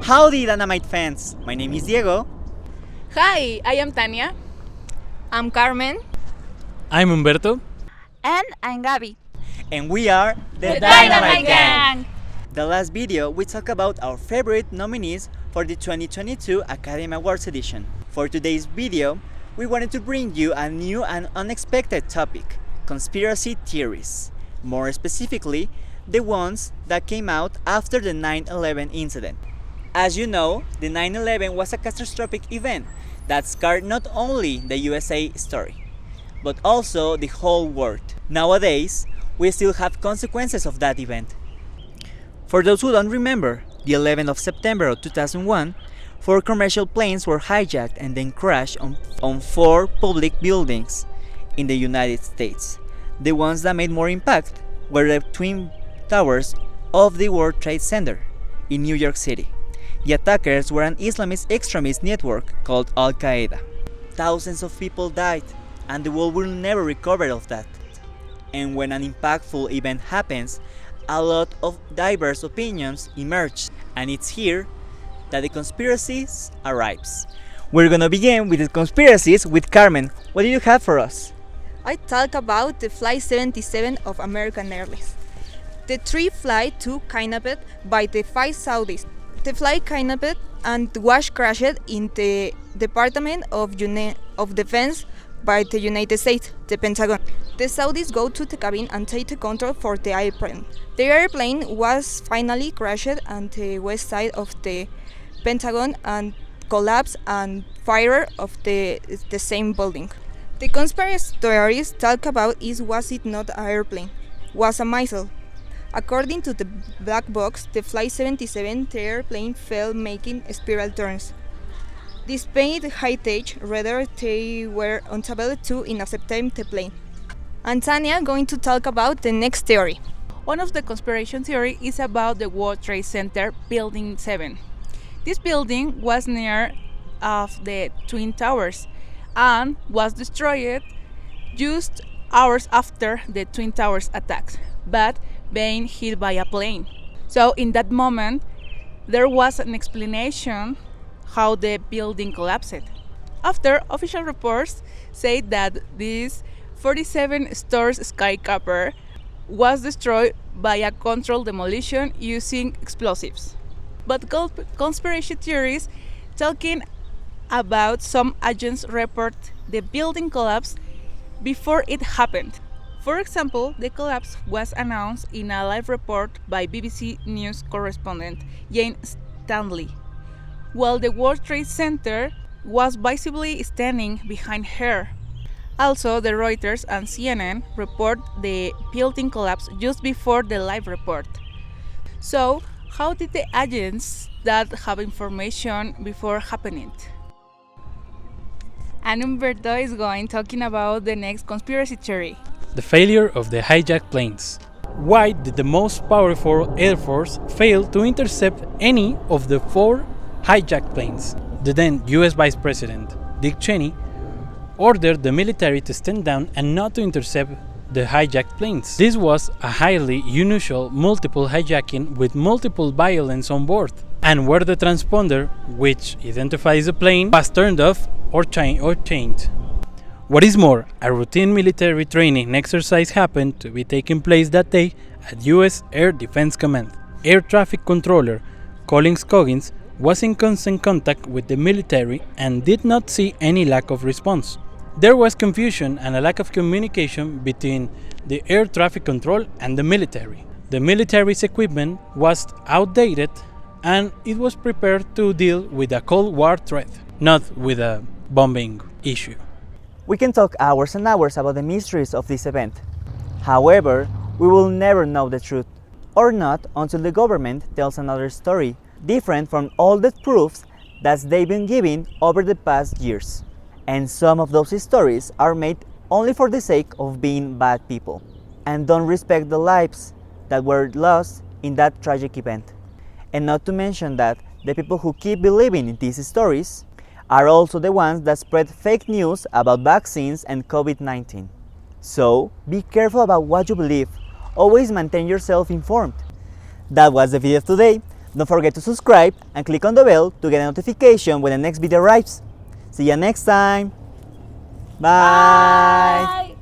Howdy, Dynamite fans! My name is Diego, Hi, I am Tania. I'm Carmen. I'm Humberto. And I'm Gabi. and we are The Dynamite Gang. The last video, we talked about our favorite nominees for the 2022 Academy Awards edition. For today's video, we wanted to bring you a new and unexpected topic: conspiracy theories. More specifically, the ones that came out after the 9/11 incident. As you know, the 9/11 was a catastrophic event that scarred not only the USA story, but also the whole world. Nowadays, we still have consequences of that event. For those who don't remember, the 11th of September of 2001, 4 commercial planes were hijacked and then crashed on 4 public buildings in the United States. The ones that made more impact were the twin towers of the World Trade Center in New York City. The attackers were an Islamist extremist network called Al Qaeda. Thousands of people died, and the world will never recover of that. And when an impactful event happens, a lot of diverse opinions emerge, and it's here that the conspiracies arrives. We're gonna begin with the conspiracies with Carmen. What do you have for us? I talk about the Flight 77 of American Airlines. The three flight to kidnapped by the 5 Saudis. The flight kidnapped and was crashed in the Department of Defense by the United States, the Pentagon. The Saudis go to the cabin and take the control for the airplane. The airplane was finally crashed on the west side of the Pentagon and collapsed and fire of the same building. The conspiracy theories talk about was it not an airplane, was a missile. According to the black box, the Flight 77, the airplane fell making spiral turns. Despite the high-tech radar, they were unable to intercept the plane. And Tania going to talk about the next theory. One of the conspiracy theories is about the World Trade Center Building 7. This building was near of the Twin Towers and was destroyed just hours after the Twin Towers attacks, but being hit by a plane. So in that moment, there was an explanation how the building collapsed. After, official reports say that this 47-story skyscraper was destroyed by a controlled demolition using explosives. But conspiracy theories talking about some agents report the building collapse before it happened. For example, the collapse was announced in a live report by BBC News correspondent Jane Stanley, while the World Trade Center was visibly standing behind her. Also, the Reuters and CNN report the building collapse just before the live report. So, how did the agents that have information before happening? And Humberto is going talking about the next conspiracy theory. The failure of the hijacked planes. Why did the most powerful Air Force fail to intercept any of the 4 hijacked planes? The then US Vice President, Dick Cheney, ordered the military to stand down and not to intercept the hijacked planes. This was a highly unusual multiple hijacking with multiple violence on board, and where the transponder, which identifies the plane, was turned off or changed. What is more, a routine military training exercise happened to be taking place that day at US Air Defense Command. Air traffic controller Colin Scoggins was in constant contact with the military and did not see any lack of response. There was confusion and a lack of communication between the air traffic control and the military. The military's equipment was outdated and it was prepared to deal with a Cold War threat, not with a bombing issue. We can talk hours and hours about the mysteries of this event. However, we will never know the truth, or not until the government tells another story, different from all the proofs that they've been giving over the past years. And some of those stories are made only for the sake of being bad people, and don't respect the lives that were lost in that tragic event. And not to mention that the people who keep believing in these stories are also the ones that spread fake news about vaccines and COVID-19. So, be careful about what you believe. Always maintain yourself informed. That was the video of today. Don't forget to subscribe and click on the bell to get a notification when the next video arrives. See you next time. Bye. Bye.